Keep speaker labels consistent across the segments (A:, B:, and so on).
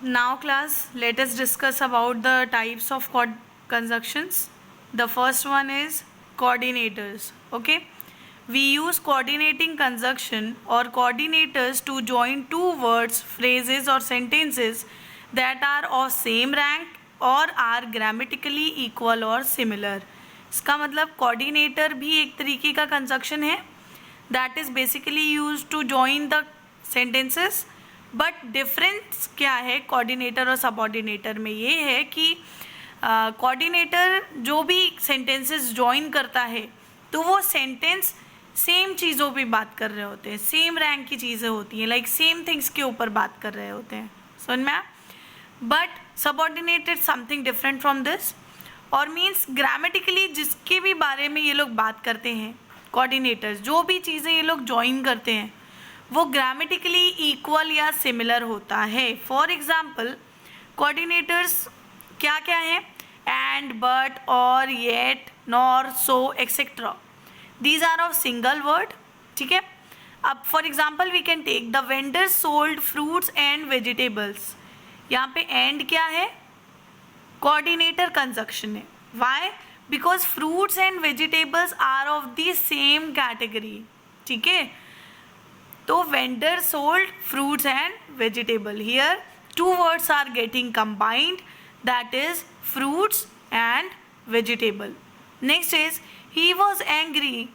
A: Now class, let us discuss about the types of conjunctions. The first one is coordinators. Okay, we use coordinating conjunction or coordinators to join two words, phrases or sentences that are of same rank or are grammatically equal or similar. इसका मतलब coordinator भी एक तरीके का conjunction है that is basically used to join the sentences. But difference क्या है coordinator और सबऑर्डिनेटर में, ये है कि कोऑर्डिनेटर जो भी सेंटेंसेस ज्वाइन करता है तो वो सेंटेंस सेम चीज़ों पे बात कर रहे होते हैं, सेम रैंक की चीज़ें होती हैं, लाइक सेम थिंग्स के ऊपर बात कर रहे होते हैं, समझ में आया. But subordinated something different from this, और मीन्स ग्रामेटिकली जिसके भी बारे में ये लोग बात करते हैं, कोऑर्डिनेटर्स जो भी चीज़ें ये लोग ज्वाइन करते हैं वो ग्रामेटिकली इक्वल या सिमिलर होता है. फॉर एग्जाम्पल कोऑर्डिनेटर्स क्या क्या है, and, but, or, yet, nor, so et cetera. These are of single word. ठीक है. अब for example we can take the vendor sold fruits and vegetables. यहाँ पे एंड क्या है, कोऑर्डिनेटर कंजक्शन है. Why? Because fruits and vegetables are of the same category. ठीक है. तो vendor sold fruits and vegetable. Here two words are getting combined, that is fruits and vegetable. Next is he was angry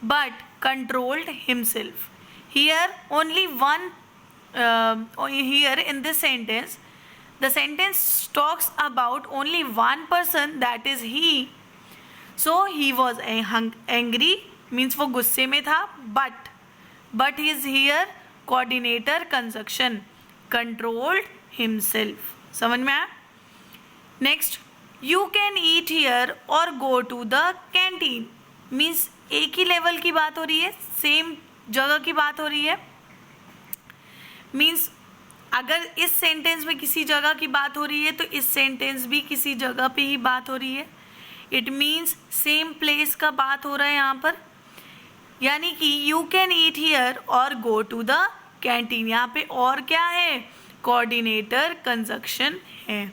A: but controlled himself. Here only one here in this sentence the sentence talks about only one person, that is he. So he was angry means वो गुस्से में था, but is here coordinator conjunction, controlled himself. समझ में आया. Next, you can eat here or go to the canteen means एक ही level की बात हो रही है, सेम जगह की बात हो रही है. मीन्स अगर इस सेंटेंस में किसी जगह की बात हो रही है तो इस सेंटेंस भी किसी जगह पे ही बात हो रही है. इट मीन्स सेम प्लेस का बात हो रहा है यहाँ पर. यानी कि यू कैन ईट हियर और गो टू द कैंटीन. यहाँ पे और क्या है, कोऑर्डिनेटर कंजक्शन है.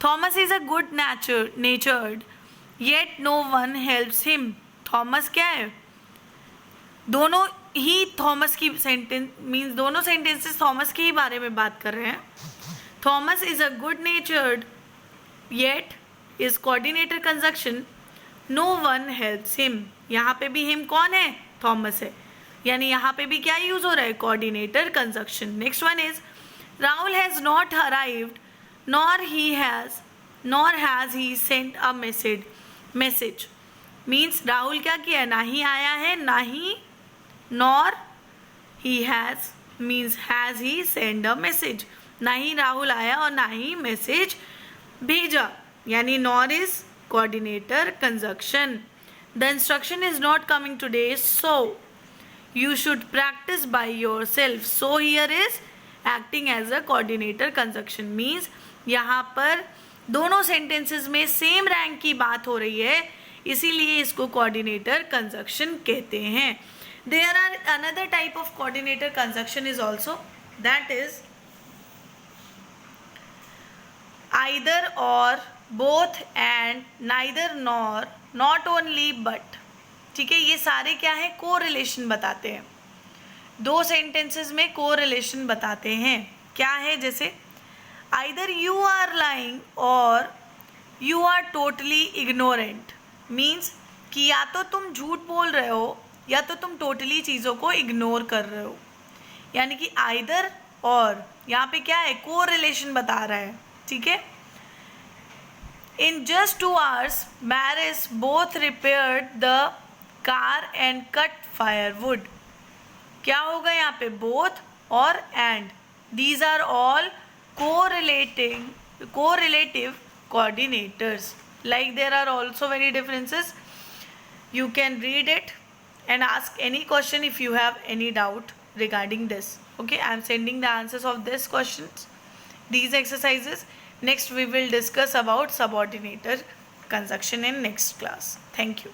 A: Thomas is a good natured yet no one helps him. Thomas क्या है, दोनों ही थॉमस की सेंटेंस मीन्स दोनों सेंटेंसेस थॉमस के ही बारे में बात कर रहे हैं. Thomas is a good natured yet is coordinator conjunction, no one helps him. यहाँ पे भी हिम कौन है, थॉमस है. यानी यहाँ पे भी क्या यूज हो रहा है, coordinator conjunction. Next one is Rahul has not arrived nor has he sent a message. Means Rahul क्या किया, ना ही आया है ना ही, nor he has means has he send a message. ना ही राहुल आया और ना ही मैसेज भेजा, यानी nor is coordinator conjunction. The instruction is not coming today, so you should practice by yourself. So here is acting as a coordinator conjunction. Means यहाँ पर दोनों sentences में same rank की बात हो रही है, इसीलिए इसको coordinator conjunction कहते हैं. There are another type of coordinator conjunction is also, that is either or, both and, neither nor, not only but. ठीक है. ये सारे क्या है, को रिलेशन बताते हैं. दो सेंटेंसेस में को रिलेशन बताते हैं. क्या है, जैसे either you are lying or you are totally ignorant. Means कि या तो तुम झूठ बोल रहे हो या तो तुम टोटली चीज़ों को इग्नोर कर रहे हो. यानी कि आइदर और यहाँ पे क्या है, को रिलेशन बता रहा है. ठीक है. In just 2 hours, Maris both repaired the car and cut firewood. क्या होगा यहाँ पे, both और and. These are all correlative coordinators. Like there are also many differences. You can read it and ask any question if you have any doubt regarding this. Okay, I am sending the answers of these questions, these exercises. Next we will discuss about subordinator conjunction in next class. Thank you.